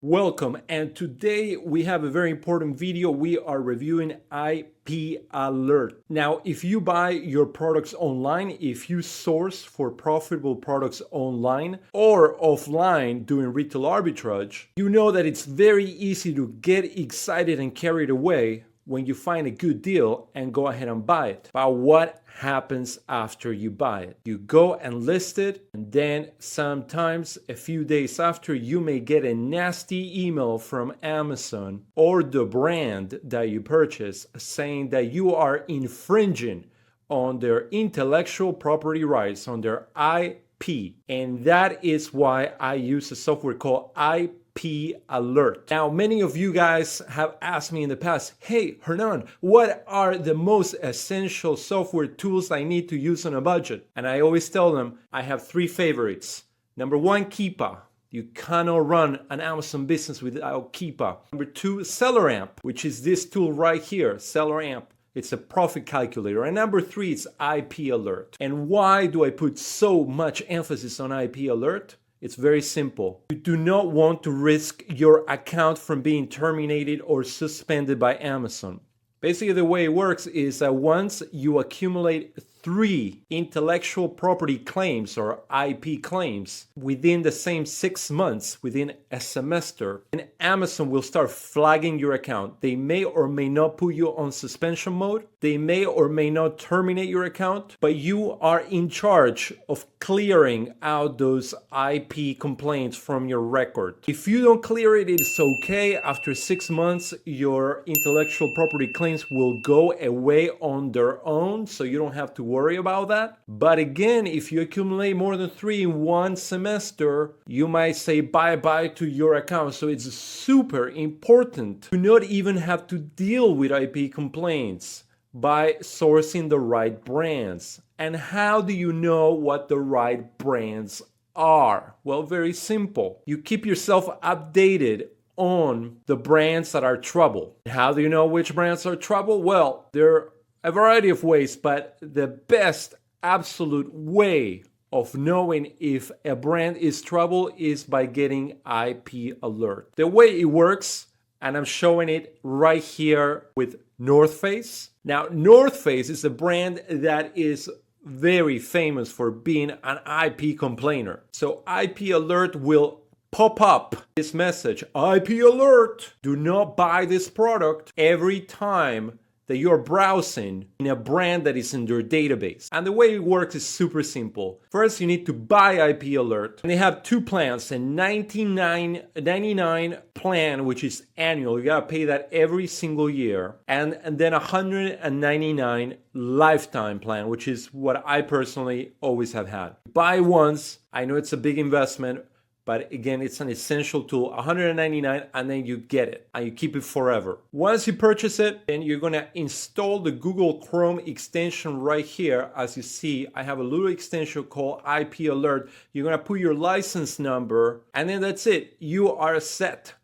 Welcome, and today we have a very important video. We are reviewing IP Alert. Now, if you buy your products online, if you source for profitable products online or offline doing retail arbitrage, you know that it's very easy to get excited and carried away when you find a good deal and go ahead and buy it. But what happens after you buy it? You go and list it, and then sometimes a few days after, you may get a nasty email from Amazon or the brand that you purchase saying that you are infringing on their intellectual property rights, on their IP. And that is why I use a software called IP Alert. Now, many of you guys have asked me in the past, hey, Hernan, what are the most essential software tools I need to use on a budget? And I always tell them I have three favorites. Number one, Keepa. You cannot run an Amazon business without Keepa. Number two, SellerAmp, which is this tool right here, SellerAmp. It's a profit calculator. And number three is IP Alert. And why do I put so much emphasis on IP Alert? It's very simple. You do not want to risk your account from being terminated or suspended by Amazon. Basically, the way it works is that once you accumulate 3 intellectual property claims or IP claims within the same 6 months, within a semester, then Amazon will start flagging your account. They may or may not put you on suspension mode. They may or may not terminate your account, but you are in charge of clearing out those IP complaints from your record. If you don't clear it, it's okay. After 6 months, your intellectual property claims will go away on their own, so you don't have to worry about that. But again, if you accumulate more than 3 in one semester, you might say bye-bye to your account. So it's super important to not even have to deal with IP complaints by sourcing the right brands. And how do you know what the right brands are? Well, very simple. You keep yourself updated on the brands that are trouble. How do you know which brands are trouble? Well, there are a variety of ways, but the best absolute way of knowing if a brand is trouble is by getting IP Alert. The way it works, and I'm showing it right here with North Face. Now, North Face is a brand that is very famous for being an IP complainer. So IP Alert will pop up this message, IP Alert, do not buy this product, every time that you're browsing in a brand that is in their database. And the way it works is super simple. First, you need to buy IP Alert. And they have 2 plans, a $99 plan, which is annual. You gotta pay that every single year. And then a $199 lifetime plan, which is what I personally always have had. Buy once. I know it's a big investment, but again, it's an essential tool, $199, and then you get it, and you keep it forever. Once you purchase it, then you're gonna install the Google Chrome extension right here. As you see, I have a little extension called IP Alert. You're gonna put your license number, and then that's it. You are set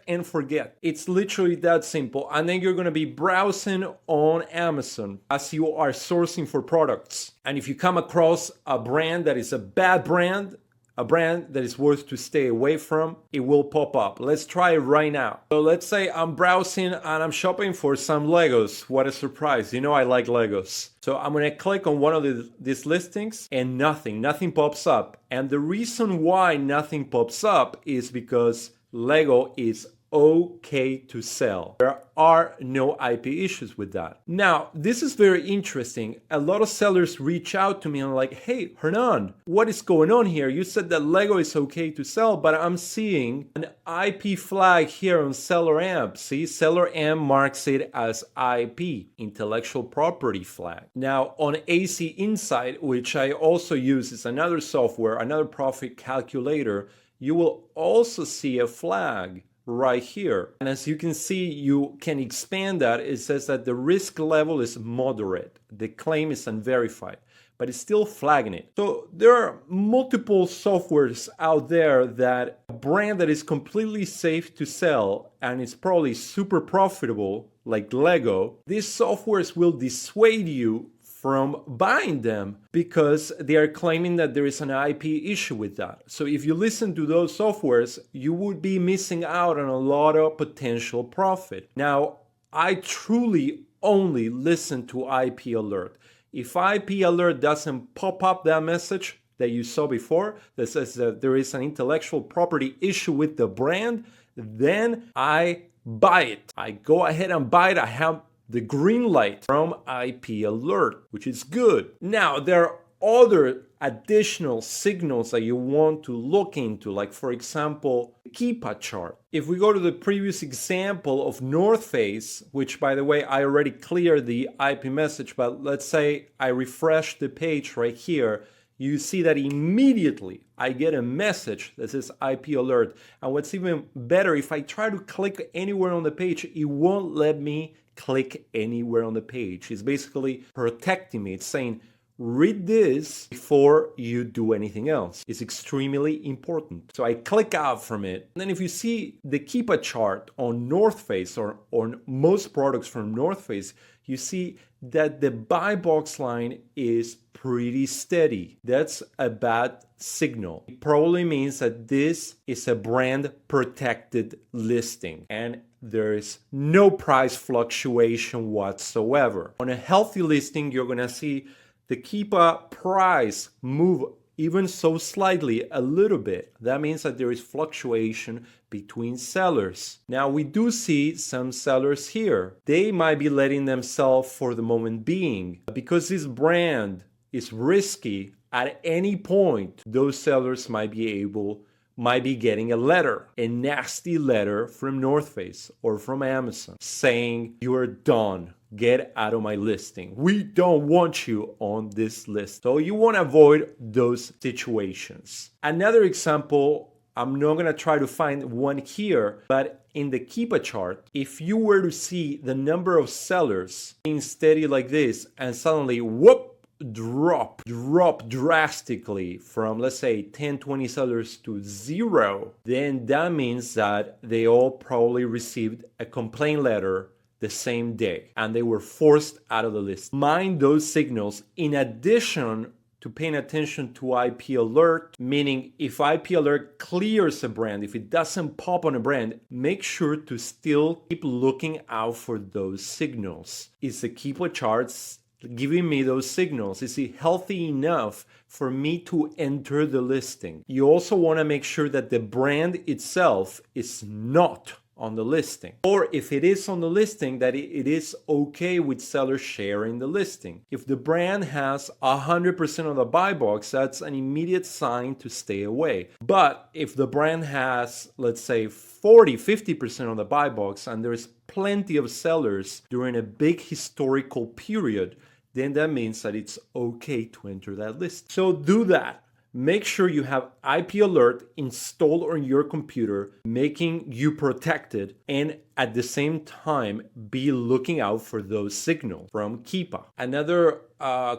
and forget. It's literally that simple. And then you're gonna be browsing on Amazon as you are sourcing for products. And if you come across a brand that is a bad brand, a brand that is worth to stay away from, it will pop up. Let's try it right now. So let's say I'm browsing and I'm shopping for some Legos. What a surprise. You know I like Legos. So I'm gonna click on one of these listings and nothing pops up. And the reason why nothing pops up is because Lego is okay to sell. There are no IP issues with that. Now, this is very interesting. A lot of sellers reach out to me and like, hey, Hernan, what is going on here? You said that Lego is okay to sell, but I'm seeing an IP flag here on SellerAmp. See, SellerAmp marks it as IP, intellectual property flag. Now, on AC Insight, which I also use, is another software, another profit calculator, you will also see a flag right here. And as you can see, you can expand that. It says that the risk level is moderate. The claim is unverified, but it's still flagging it. So there are multiple softwares out there that a brand that is completely safe to sell and is probably super profitable, like Lego, these softwares will dissuade you from buying them because they are claiming that there is an IP issue with that. So if you listen to those softwares, you would be missing out on a lot of potential profit. Now, I truly only listen to IP alert. If IP alert doesn't pop up that message that you saw before that says that there is an intellectual property issue with the brand, then I buy it. I go ahead and buy it. I have the green light from IP alert, which is good. Now, there are other additional signals that you want to look into, like for example, the Keepa chart. If we go to the previous example of North Face, which by the way, I already cleared the IP message, but let's say I refresh the page right here, you see that immediately I get a message that says IP alert. And what's even better, if I try to click anywhere on the page, it won't let me click anywhere on the page. It's basically protecting me. It's saying, read this before you do anything else. It's extremely important. So I click out from it. And then if you see the Keepa chart on North Face or on most products from North Face, you see that the buy box line is pretty steady. That's a bad signal. It probably means that this is a brand protected listing and there is no price fluctuation whatsoever. On a healthy listing, you're gonna see the Keepa price move even so slightly a little bit. That means that there is fluctuation between sellers. Now we do see some sellers here. They might be letting them sell for the moment being. Because this brand is risky, at any point, those sellers might be getting a letter, a nasty letter from North Face or from Amazon saying, you're done. Get out of my listing. We don't want you on this list. So you want to avoid those situations. Another example, I'm not going to try to find one here, but in the Keepa chart, if you were to see the number of sellers being steady like this and suddenly, whoop, drop drastically from, let's say, 10, 20 sellers to 0, then that means that they all probably received a complaint letter the same day and they were forced out of the list. Mind those signals in addition to paying attention to IP alert, meaning if IP alert clears a brand, if it doesn't pop on a brand, make sure to still keep looking out for those signals. Is the Keepa charts giving me those signals? Is it healthy enough for me to enter the listing? You also want to make sure that the brand itself is not on the listing. Or if it is on the listing, that it is okay with sellers sharing the listing. If the brand has 100% of the buy box, that's an immediate sign to stay away. But if the brand has, let's say, 40-50% of the buy box and there's plenty of sellers during a big historical period, then that means that it's okay to enter that list. So do that. Make sure you have IP alert installed on your computer, making you protected, and at the same time, be looking out for those signals from Keepa. Another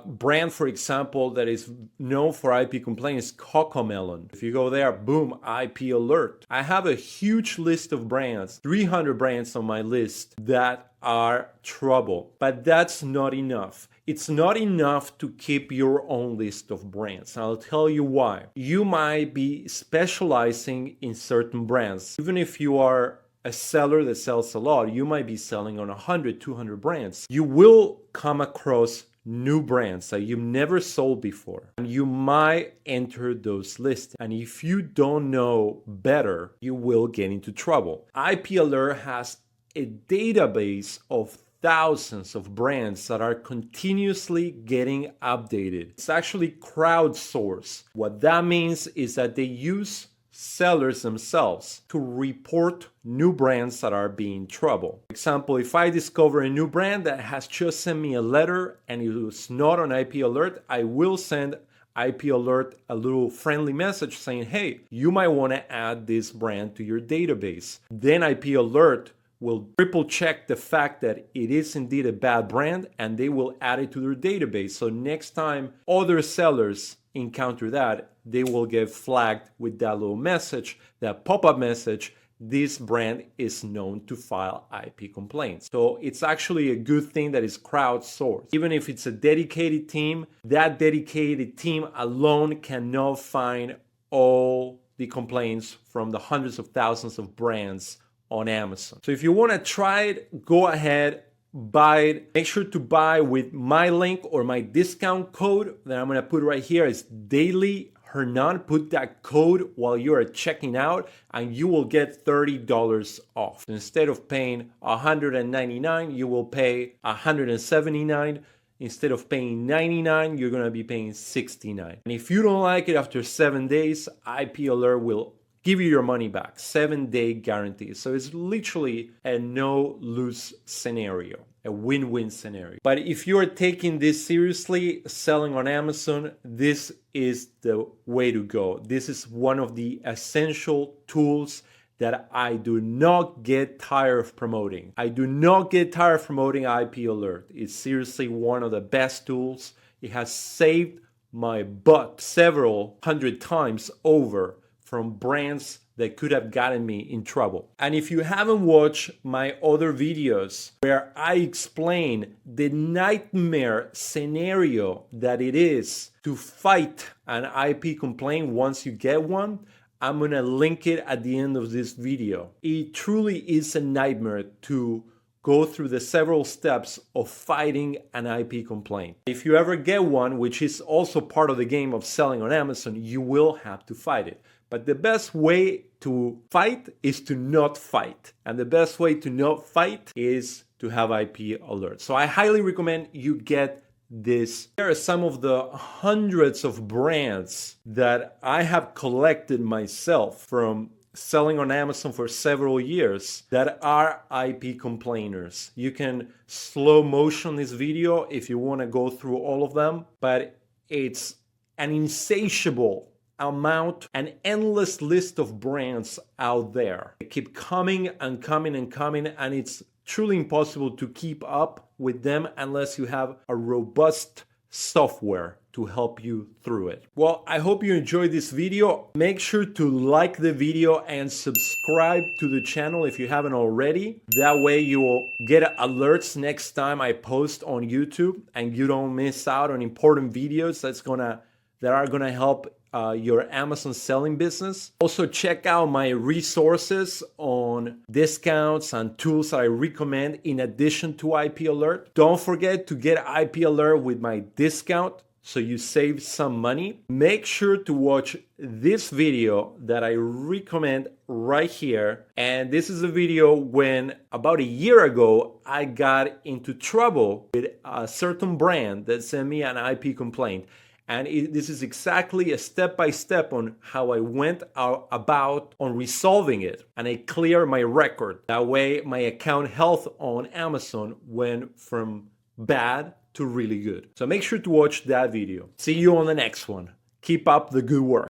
brand, for example, that is known for IP complaints is Cocomelon. If you go there, boom, IP alert. I have a huge list of brands, 300 brands on my list that are trouble, but that's not enough. It's not enough to keep your own list of brands. I'll tell you why. You might be specializing in certain brands. Even if you are a seller that sells a lot, you might be selling on 100, 200 brands. You will come across new brands that you've never sold before, and you might enter those lists. And if you don't know better, you will get into trouble. IP Alert has a database of thousands of brands that are continuously getting updated. It's actually crowdsourced. What that means is that they use sellers themselves to report new brands that are being in trouble. For example, if I discover a new brand that has just sent me a letter and it was not on IP Alert, I will send IP Alert a little friendly message saying, hey, you might want to add this brand to your database. Then IP Alert will triple check the fact that it is indeed a bad brand and they will add it to their database. So next time other sellers encounter that, they will get flagged with that little message, that pop-up message this brand is known to file IP complaints. So it's actually a good thing that is crowdsourced. Even if it's a dedicated team, that dedicated team alone cannot find all the complaints from the hundreds of thousands of brands on Amazon. So if you want to try it, go ahead, buy it. Make sure to buy with my link or my discount code that I'm going to put right here. Is Daily Hernan. Put that code while you are checking out and you will get $30 off. Instead of paying $199, you will pay $179. Instead of paying $99, you're going to be paying $69. And if you don't like it after 7 days, IP Alert will give you your money back. 7-day guarantee. So it's literally a no-lose scenario, a win-win scenario. But if you're taking this seriously, selling on Amazon, this is the way to go. This is one of the essential tools that I do not get tired of promoting. I do not get tired of promoting IP Alert. It's seriously one of the best tools. It has saved my butt several hundred times over from brands that could have gotten me in trouble. And if you haven't watched my other videos where I explain the nightmare scenario that it is to fight an IP complaint once you get one, I'm gonna link it at the end of this video. It truly is a nightmare to go through the several steps of fighting an IP complaint. If you ever get one, which is also part of the game of selling on Amazon, you will have to fight it. But the best way to fight is to not fight. And the best way to not fight is to have IP Alert. So I highly recommend you get this. There are some of the hundreds of brands that I have collected myself from selling on Amazon for several years that are IP complainers. You can slow motion this video if you want to go through all of them, but it's an insatiable amount, an endless list of brands out there. They keep coming and coming and coming, and it's truly impossible to keep up with them unless you have a robust software to help you through it. Well, I hope you enjoyed this video. Make sure to like the video and subscribe to the channel if you haven't already. That way you will get alerts next time I post on YouTube and you don't miss out on important videos that are gonna help your Amazon selling business. Also check out my resources on discounts and tools I recommend in addition to IP Alert. Don't forget to get IP Alert with my discount so you save some money. Make sure to watch this video that I recommend right here. And this is a video when about a year ago, I got into trouble with a certain brand that sent me an IP complaint. And this is exactly a step-by-step on how I went about on resolving it. And I clear my record. That way my account health on Amazon went from bad to really good. So make sure to watch that video. See you on the next one. Keep up the good work.